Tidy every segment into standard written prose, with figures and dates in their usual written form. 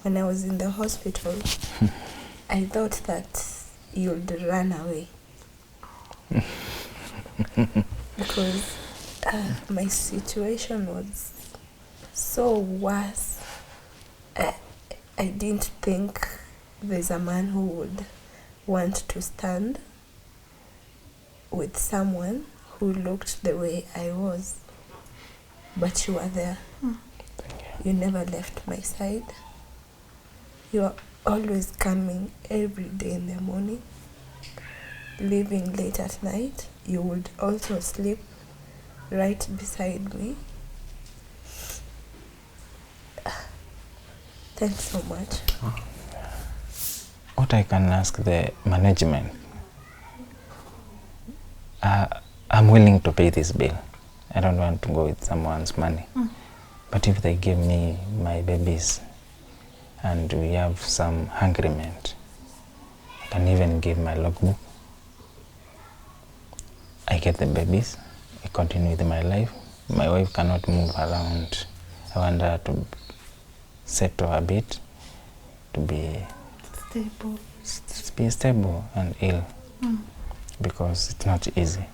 when I was in the hospital, I thought that you'd run away. Because my situation was so worse. I didn't think there's a man who would want to stand with someone who looked the way I was. But you were there. You never left my side. You are always coming every day in the morning, leaving late at night. You would also sleep right beside me. Thanks so much. What I can ask the management, I'm willing to pay this bill. I don't want to go with someone's money. But if they give me my babies and we have some agreement, I can even give my logbook. I get the babies, I continue with my life. My wife cannot move around. I want her to settle a bit, to be stable and ill, because it's not easy.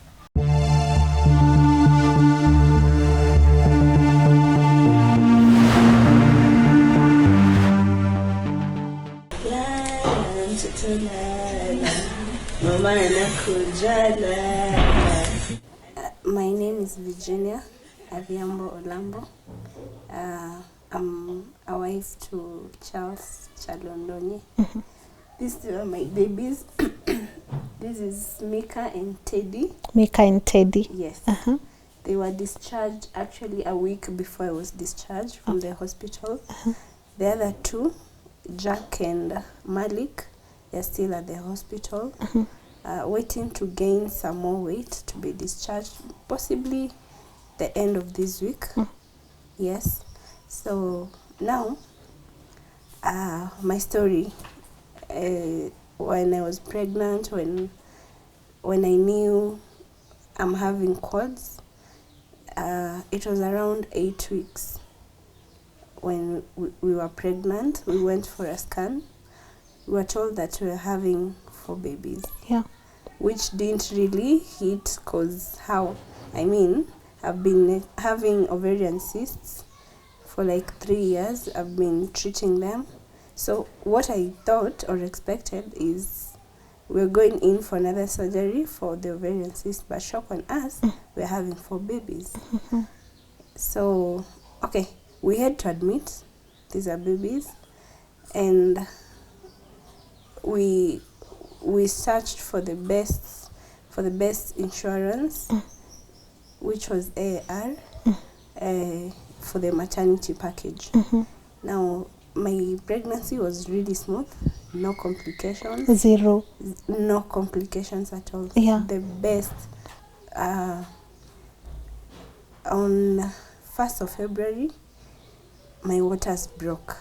My name is Virginia Adhiambo Olambo. I'm a wife to Charles Ndonye. These two are my babies. This is Mika and Teddy. Mika and Teddy. Yes. They were discharged actually a week before I was discharged from the hospital. The other two, Jack and Malik, they're still at the hospital, waiting to gain some more weight to be discharged, possibly the end of this week. Yes. So now, my story, when I was pregnant, when I knew I'm having quads, it was around 8 weeks. When we were pregnant, we went for a scan. We were told that we were having 4 babies. Yeah. Which didn't really hit, because I've been having ovarian cysts for like 3 years. I've been treating them. So what I thought or expected is we're going in for another surgery for the ovarian cyst, but shock on us, we're having 4 babies. So, okay, we had to admit these are babies, and we searched for the best insurance, which was AAR, for the maternity package. Now, my pregnancy was really smooth, no complications. Zero. No complications at all. Yeah. The best. On 1st of February, my waters broke.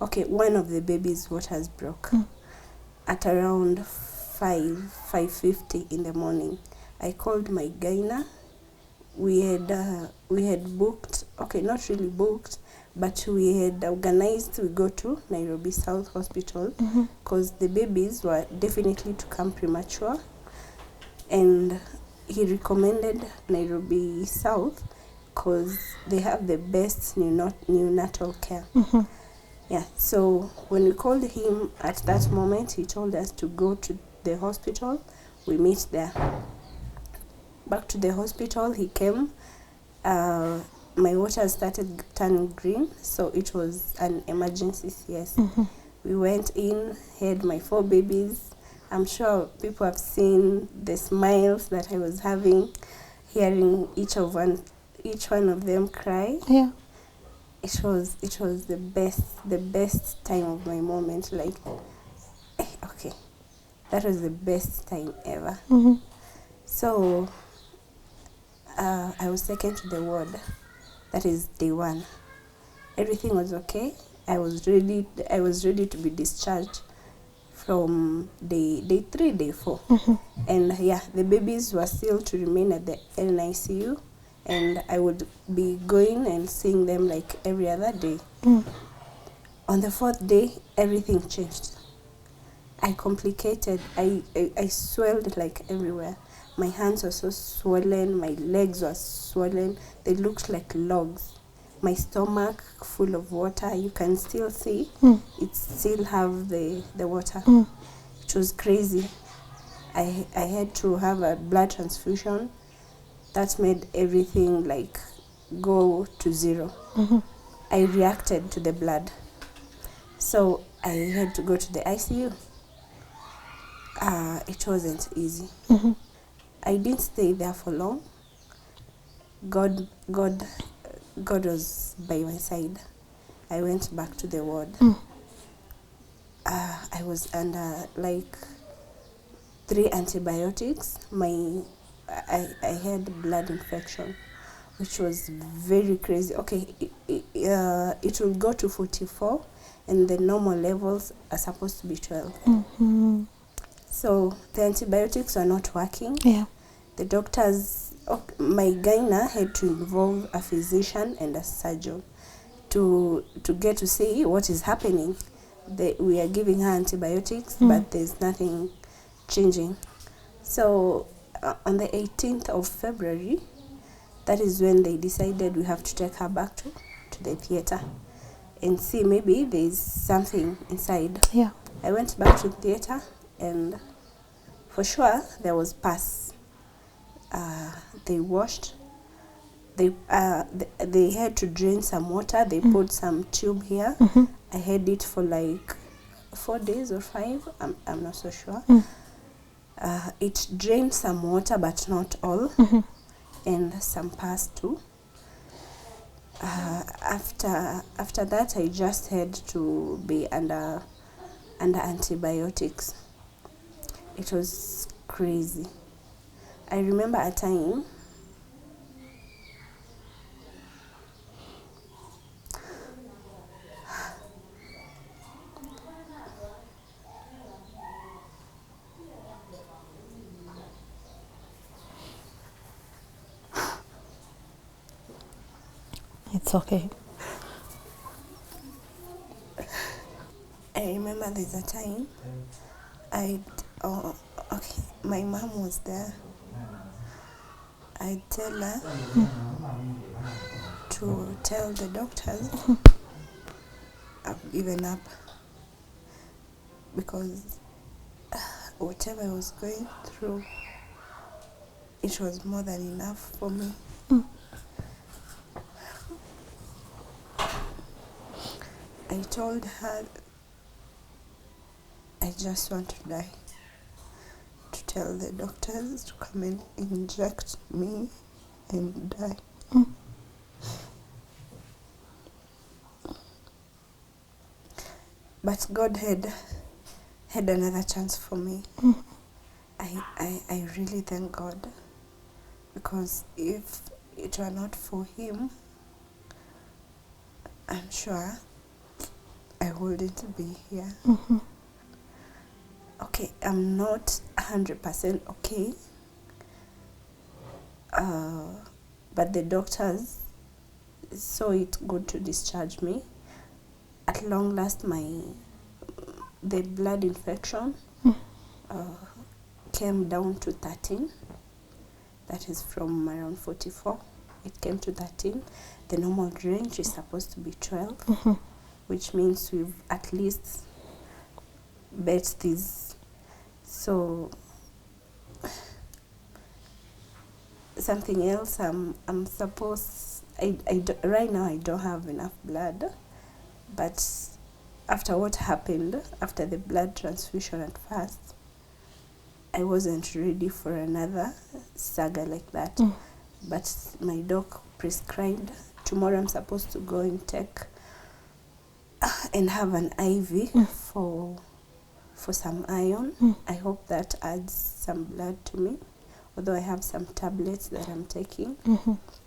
Okay, one of the babies' waters broke at around 5:50 in the morning. I called my gyna. We had booked, okay, not really booked, but we had organized to go to Nairobi South Hospital, because the babies were definitely to come premature, and he recommended Nairobi South because they have the best neonatal care. Yeah, so when we called him at that moment, he told us to go to the hospital. We meet there. Back to the hospital, he came. My water started turning green, so it was an emergency CS. We went in, had my 4 babies. I'm sure people have seen the smiles that I was having, hearing each one of them cry. Yeah. It was the best time of my moment. Like, okay, that was the best time ever. So I was taken to the ward. That is day 1. Everything was okay. I was ready to be discharged from day 3, day 4. And yeah, the babies were still to remain at the NICU, and I would be going and seeing them like every other day. On the 4th day, everything changed. I complicated. I swelled like everywhere. My hands were so swollen. My legs were swollen. They looked like logs. My stomach full of water. You can still see it still have the water. It was crazy. I had to have a blood transfusion. That made everything like go to zero. I reacted to the blood. So I had to go to the ICU. It wasn't easy. I didn't stay there for long. God was by my side. I went back to the ward. I was under like 3 antibiotics. I had blood infection, which was very crazy. Okay, it will go to 44, and the normal levels are supposed to be 12. So the antibiotics are not working. Yeah. The doctors, my gyna had to involve a physician and a surgeon to get to see what is happening. We are giving her antibiotics, but there's nothing changing. So on the 18th of February, that is when they decided we have to take her back to the theater and see maybe there's something inside. Yeah. I went back to the theater, and for sure there was pus. They washed. They had to drain some water. They put some tube here. I had it for like 4 days or 5. I'm not so sure. It drained some water, but not all, and some pus too. After that, I just had to be under antibiotics. It was crazy. I remember a time It's okay. I remember there's a time my mom was there. I'd tell her to tell the doctors I've given up, because whatever I was going through, it was more than enough for me. I told her I just want to die, to tell the doctors to come and inject me and die. But God had another chance for me. I really thank God, because if it were not for Him, I'm sure I wouldn't be here. Okay, I'm not 100% okay, but the doctors saw it good to discharge me. At long last, the blood infection came down to 13. That is from around 44. It came to 13. The normal range is supposed to be 12, which means we've at least bet this. So something else, I'm supposed, right now I don't have enough blood, but after what happened, after the blood transfusion at first, I wasn't ready for another saga like that. But my doc prescribed, tomorrow I'm supposed to go and take and have an IV for some iron. I hope that adds some blood to me, although I have some tablets that I'm taking.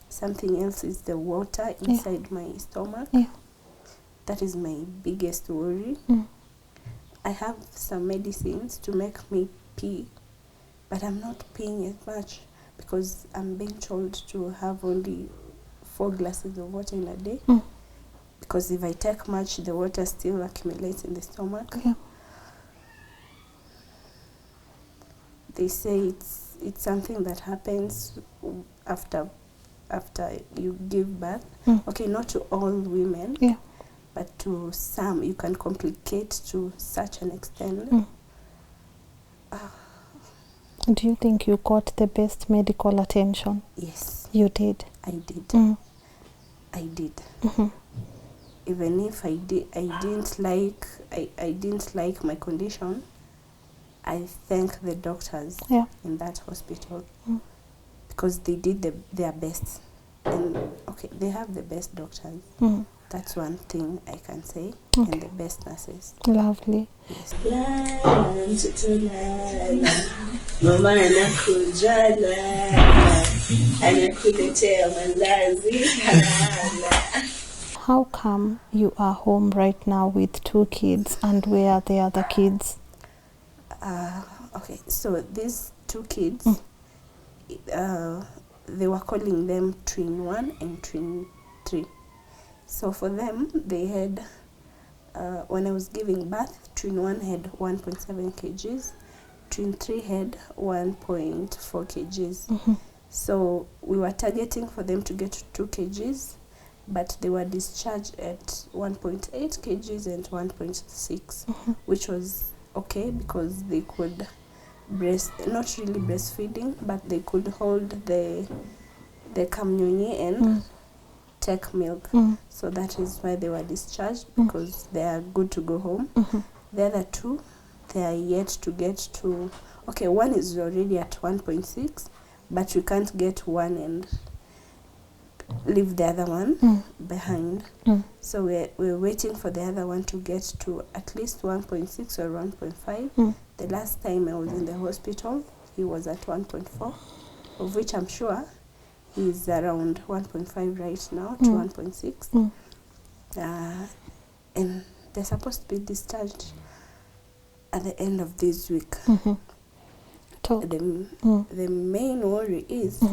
Something else is the water inside my stomach. That is my biggest worry. I have some medicines to make me pee, but I'm not peeing as much because I'm being told to have only 4 glasses of water in a day. because if I take much, the water still accumulates in the stomach. Yeah. They say it's something that happens after you give birth. Okay, not to all women, Yeah. but to some you can complicate to such an extent. Do you think you got the best medical attention? Yes, You did. I did. I did. Mm-hmm. Even if I didn't like my condition, I thank the doctors in that hospital because they did their best. And okay, they have the best doctors. That's one thing I can say. Okay. And the best nurses. Lovely. Yes. Mama anakujala anakuletea mandazi. How come you are home right now with 2 kids, and where are the other kids? Okay, so these 2 kids, they were calling them twin 1 and twin 3. So for them, they had, when I was giving birth, twin 1 had 1.7 kgs, twin 3 had 1.4 kgs. So we were targeting for them to get 2 kgs, but they were discharged at 1.8 kgs and 1.6, which was okay because they could not really breastfeeding, but they could hold the Ndonye and take milk. So that is why they were discharged, because they are good to go home. The other 2, they are yet to get to, okay, 1 is already at 1.6, but we can't get 1 and leave the other one behind. So we're waiting for the other one to get to at least 1.6 or 1.5. The last time I was in the hospital, he was at 1.4, of which I'm sure he's around 1.5 right now to 1.6. And they're supposed to be discharged at the end of this week. The main worry is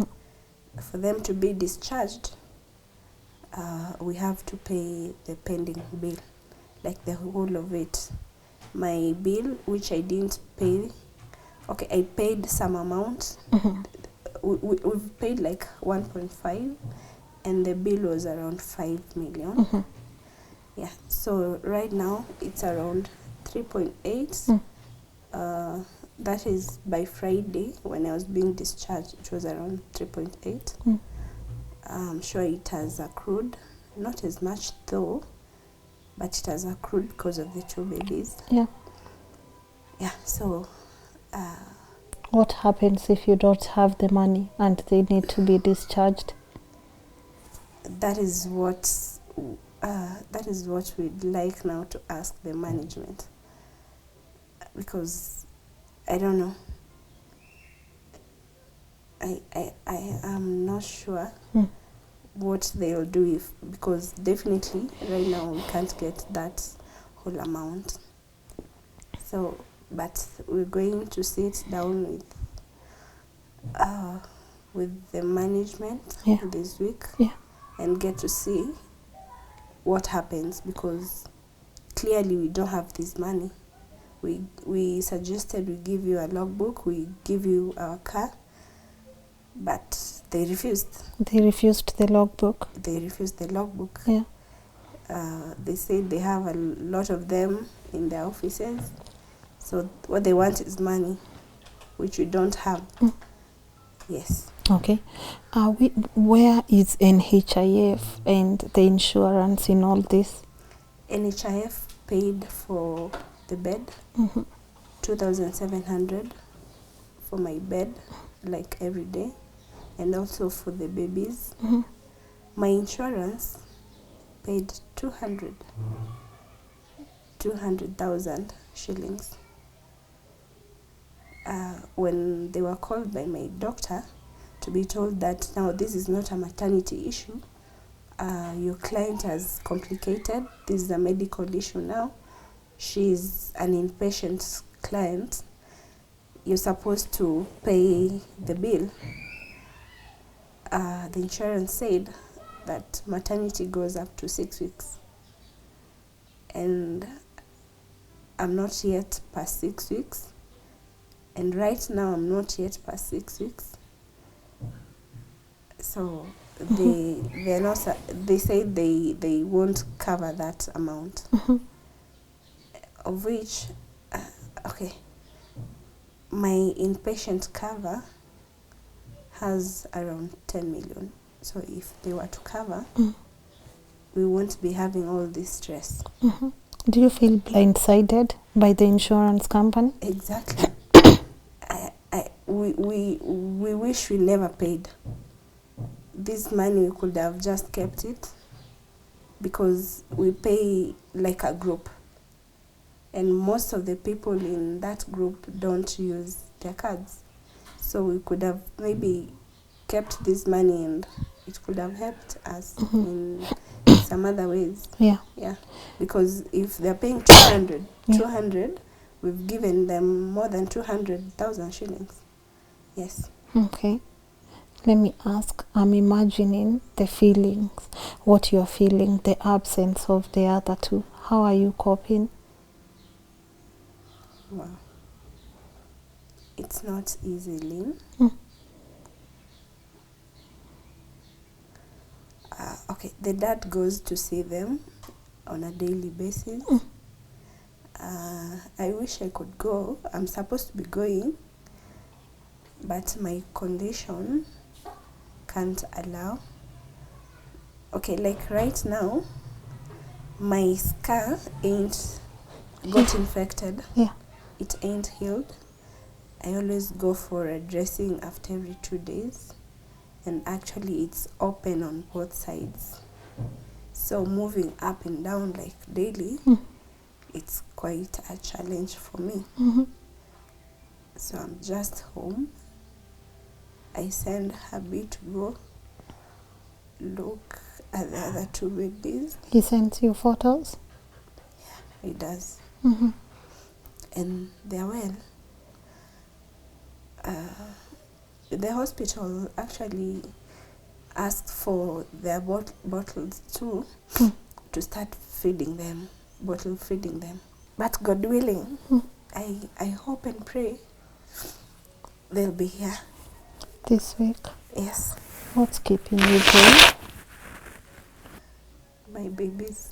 for them to be discharged, we have to pay the pending bill, like the whole of it. My bill, which I didn't pay, okay, I paid some amount. We've paid like 1.5, and the bill was around 5 million. Yeah, so right now it's around 3.8. That is by Friday when I was being discharged, it was around 3.8. I'm sure it has accrued, not as much though, but it has accrued because of the 2 babies. Yeah. So what happens if you don't have the money and they need to be discharged? That is what we'd like now to ask the management, because I don't know. I am not sure what they'll do, because definitely right now we can't get that whole amount. So, but we're going to sit down with the management this week and get to see what happens, because clearly we don't have this money. We suggested we give you a logbook, we give you our car, but they refused. They refused the logbook. Yeah. They said they have a lot of them in their offices, so what they want is money, which we don't have. Yes. Okay. Where is NHIF and the insurance in all this? NHIF paid for the bed, 2,700 for my bed, like every day, and also for the babies. My insurance paid 200,000 shillings. When they were called by my doctor to be told that now this is not a maternity issue, your client has complicated, this is a medical issue now, she's an inpatient client, you're supposed to pay the bill. The insurance said that maternity goes up to 6 weeks. and I'm not yet past 6 weeks, and right now I'm not yet past 6 weeks. So they're not, they say they won't cover that amount, of which okay, my inpatient cover has around 10 million. So if they were to cover, we won't be having all this stress. Do you feel blindsided by the insurance company? Exactly. We wish we never paid. This money we could have just kept it, because we pay like a group, and most of the people in that group don't use their cards. So we could have maybe kept this money, and it could have helped us in some other ways. Yeah. Yeah, because if they're paying 200, we've given them more than 200,000 shillings. Yes. Okay. Let me ask, I'm imagining the feelings, what you're feeling, the absence of the other two. How are you coping? Wow. It's not easy, Lynn. Okay, the dad goes to see them on a daily basis. I wish I could go. I'm supposed to be going, but my condition can't allow. Okay, like right now, my scar ain't got infected. Yeah. It ain't healed. I always go for a dressing after every 2 days, and actually it's open on both sides. So moving up and down like daily, it's quite a challenge for me. So I'm just home. I send Habi to go look at the other 2 babies. He sends you photos? He does. And they're well. The hospital actually asked for their bottles too, to start feeding them, bottle feeding them. But God willing, I hope and pray they'll be here. This week? Yes. What's keeping you going? My babies.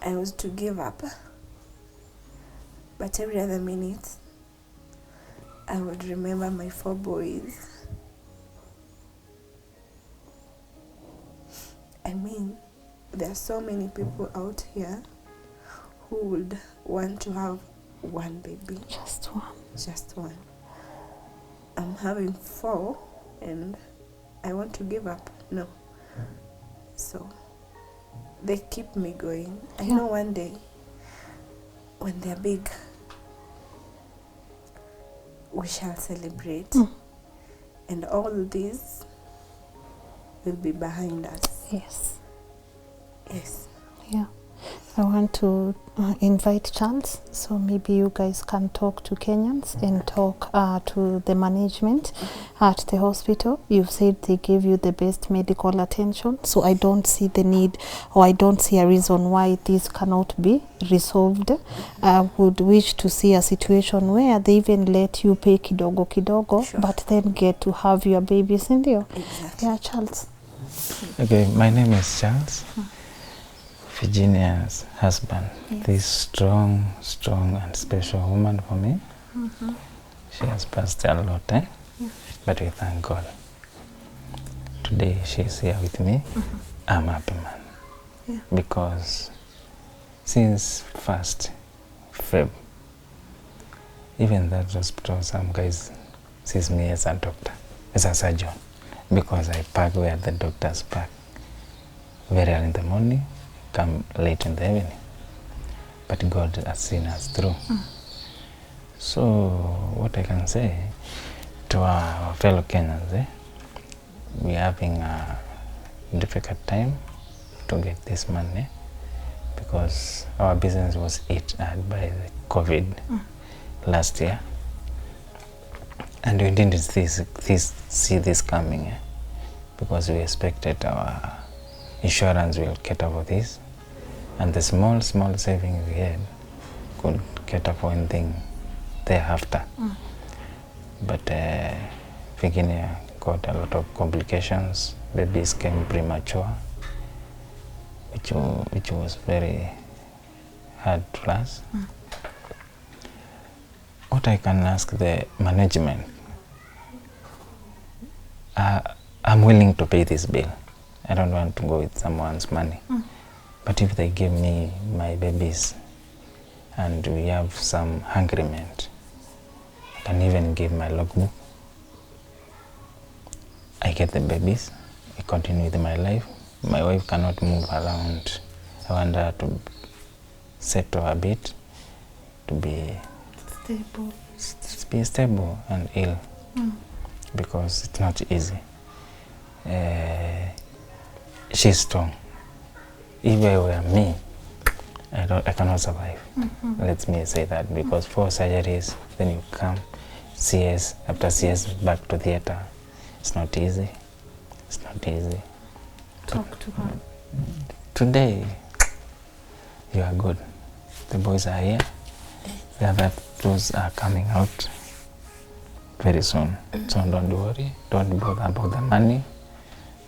I was to give up, but every other minute I would remember my 4 boys. I mean, there are so many people out here who would want to have 1 baby. Just one. Just one. I'm having 4 and I want to give up. No. So they keep me going. I know one day when they're big, we shall celebrate. And all this will be behind us. Yes. Yes. Yeah. I want to invite Charles, so maybe you guys can talk to Kenyans and talk to the management at the hospital. You've said they gave you the best medical attention, so I don't see the need, or I don't see a reason why this cannot be resolved. I would wish to see a situation where they even let you pay kidogo kidogo, but then get to have your babies in there. Exactly. Yeah, Charles. Okay, my name is Charles, Virginia's husband. Yes. This strong and special woman for me. She has passed a lot, but we thank God. Today she's here with me. I'm happy, man. Because since 1st Feb, even that hospital, some guys sees me as a doctor, as a surgeon, because I park where the doctors park. Very early in the morning, come late in the evening. But God has seen us through. So what I can say to our fellow Kenyans, we're having a difficult time to get this money because our business was hit hard by the COVID last year. And we didn't see this coming, because we expected our insurance will cater for this, and the small savings we had could cater for anything thereafter. But Virginia got a lot of complications. Babies came premature, which was very hard to us. What I can ask the management, I'm willing to pay this bill. I don't want to go with someone's money. But if they give me my babies and we have some agreement, I can even give my logbook. I get the babies, I continue with my life. My wife cannot move around. I want her to settle a bit, to be stable and ill, because it's not easy. She's strong. If I were me, I cannot survive. Let me say that, because 4 surgeries, then you come, CS, after CS, back to theater. It's not easy. It's not easy. Talk to her. Today, you are good. The boys are here. The other tools are coming out very soon. So don't worry. Don't bother about the money.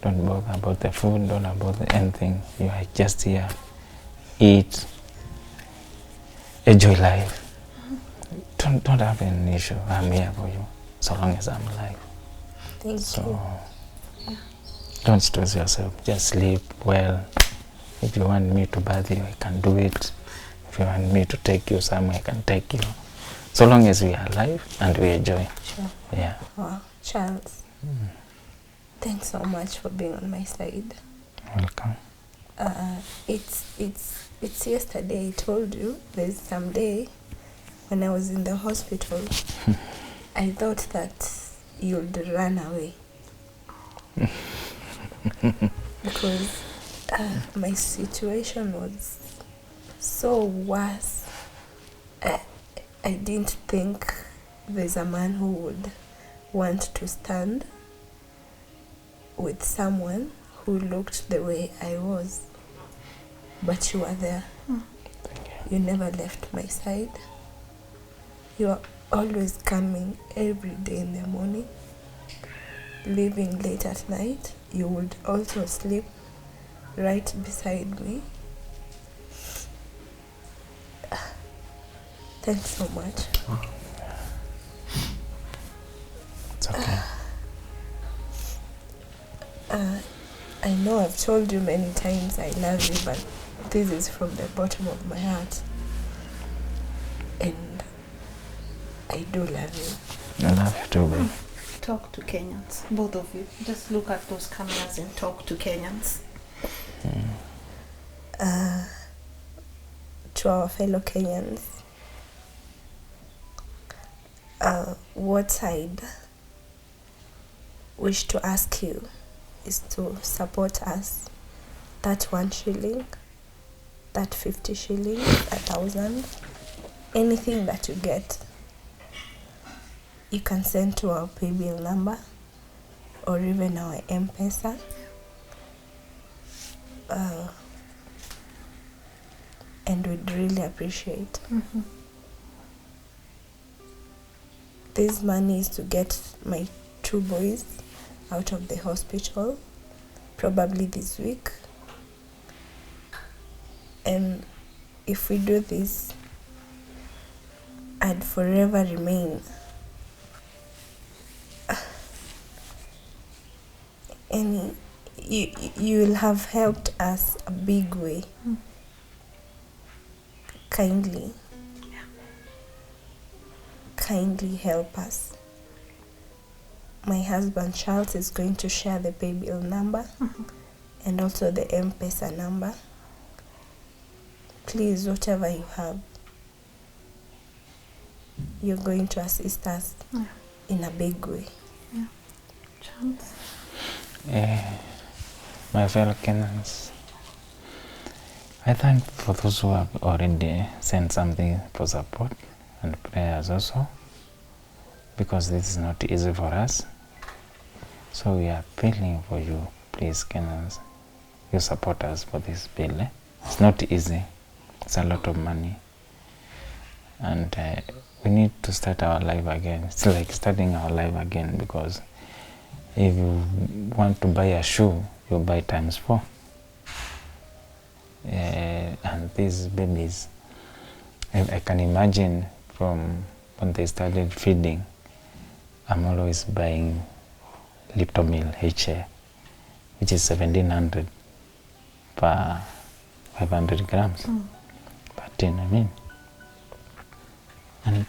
Don't bother about the food. Don't about anything. You are just here. Eat. Enjoy life. Don't have an issue. I'm here for you, so long as I'm alive. Thank you. Don't stress yourself. Just sleep well. If you want me to bathe you, I can do it. If you want me to take you somewhere, I can take you. So long as we are alive and we enjoy. Sure. Yeah. Wow, Charles. Thanks so much for being on my side. Welcome. It's yesterday I told you there's some day when I was in the hospital, I thought that you'd run away. Because my situation was so worse. I didn't think there's a man who would want to stand with someone who looked the way I was. But you were there. You never left my side. You are always coming every day in the morning, leaving late at night. You would also sleep right beside me. Thanks so much. It's okay. I know I've told you many times I love you, but this is from the bottom of my heart. And I do love you. I love you too, babe. Talk to Kenyans, both of you. Just look at those cameras and talk to Kenyans. To our fellow Kenyans, what I'd wish to ask you is to support us. That 1 shilling, that 50 shillings, 1,000, anything that you get, you can send to our paybill number or even our M-Pesa. And we'd really appreciate. This money is to get my 2 boys out of the hospital, probably this week. And if we do this, I'd forever remain and you will have helped us a big way. Kindly help us. My husband Charles is going to share the paybill number and also the M-Pesa number. Please, whatever you have, you're going to assist us in a big way. Charles? My fellow Kenyans, I thank for those who have already sent something for support and prayers also. because this is not easy for us. So we are appealing for you, please, Kenyans, you support us for this bill. It's not easy. It's a lot of money. And we need to start our life again. It's like starting our life again, because if you want to buy a shoe, you buy times 4. And these babies, I can imagine from when they started feeding, I'm always buying Liptomil HA, which is 1700 per 500 grams. But you know what I mean? And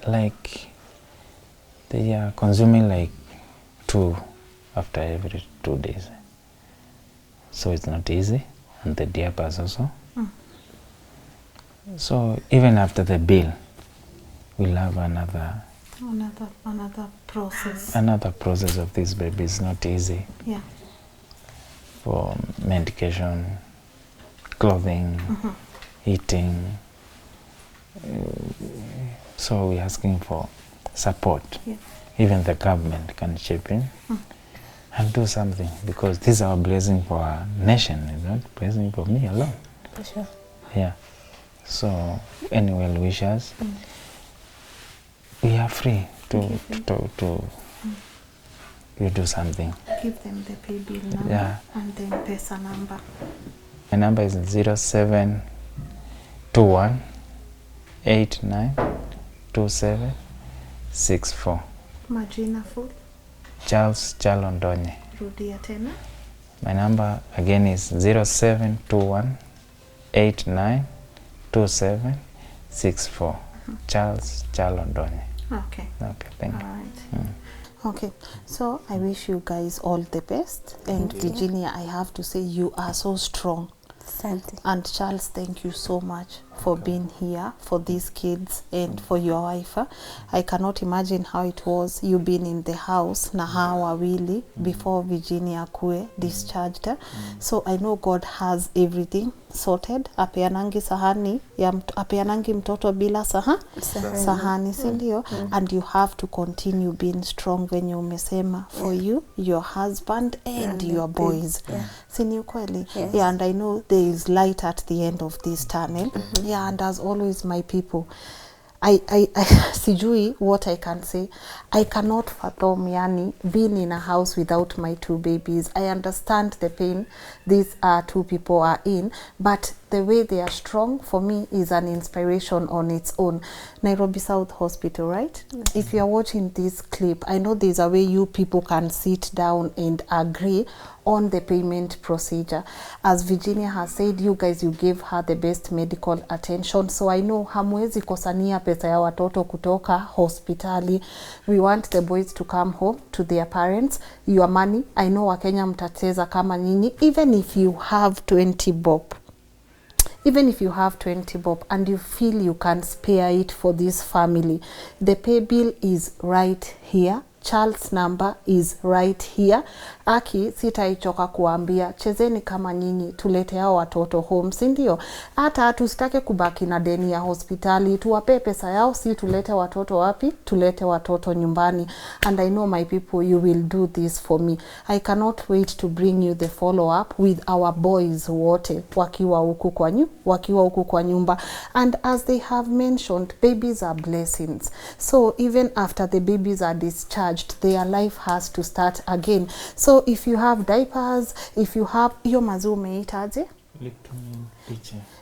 like they are consuming like 2 after every 2 days. So it's not easy, and the diapers also. So even after the bill, we'll have another process. Another process of this baby. Is not easy. Yeah. For medication, clothing, eating. So we're asking for support. Yeah. Even the government can chip in and do something, because this is our blessing for our nation. It's not a blessing for me alone. For sure. Yeah. So any well wishers, we are free to you do something. Give them the pay bill number. Yeah. And then pesa number. My number is 0721 892764. Majina full. Charles Ndonye. Rudia tena. My number again is 0721 892764. Charles Ndonye. Okay. Okay, thank you. All right. Okay, so I wish you guys all the best. And Virginia, I have to say you are so strong. Asante. And Charles, thank you so much for being here for these kids and for your wife. I cannot imagine how it was you being in the house na hawa wawili before Virginia kue discharged. So I know God has everything sorted. Apeanangi sahani ya apeanangi mtoto bila sahani, si ndio? And you have to continue being strong venye umesema for you, your husband and your boys. Si ni ukweli? Yeah, and I know there is light at the end of this tunnel. Yeah, and as always, my people, I sijui what I can say. I cannot fathom yani being in a house without my 2 babies. I understand the pain these 2 people are in, but the way they are strong for me is an inspiration on its own. Nairobi South Hospital, right? Yes. If you are watching this clip, I know there's a way you people can sit down and agree on the payment procedure. As Virginia has said, you guys, you gave her the best medical attention. So I know hamwezi kosania pesa ya watoto kutoka hospitali. We want the boys to come home to their parents. Your money, I know Wakenya mtateza kama nyinyi, even if you have 20 bob. Even if you have 20 bob and you feel you can spare it for this family, the pay bill is right here. Charles' number is right here. Aki, sitaichoka kuambia, chezeni kama nyinyi, tulete hao watoto home, si ndio? Hata tusitake kubaki na deni ya hospitali, tuwape pesa yao, si tulete watoto wapi? Tulete watoto nyumbani. And I know my people, you will do this for me. I cannot wait to bring you the follow-up with our boys wote, wakiwa huku kwa nyumba. And as they have mentioned, babies are blessings. So even after the babies are discharged, their life has to start again. So if you have diapers, if you have iyo mazume itaje?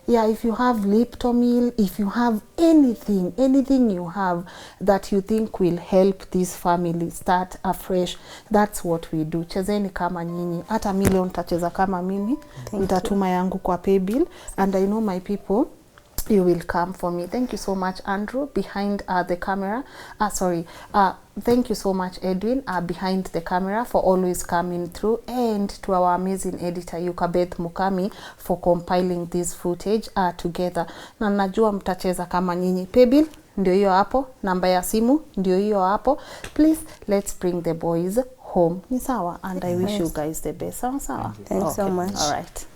Yeah, if you have Liptomil, if you have anything you have that you think will help this family start afresh, that's what we do. Chezeni kama nyinyi. Hata milioni tacheza kama mimi. Nitatuma yangu kwa pay bill. And I know my people, you will come for me. Thank you so much, Andrew, behind the camera. Thank you so much, Edwin, behind the camera, for always coming through, and to our amazing editor, Yukabeth Mukami, for compiling this footage together. Na najua mtacheza kama nyinyi. Pay bill ndio hiyo hapo, namba ya simu ndio hiyo hapo. Please, let's bring the boys home. Ni sawa, and I wish you guys the best. Sawa. Thanks so much. All right.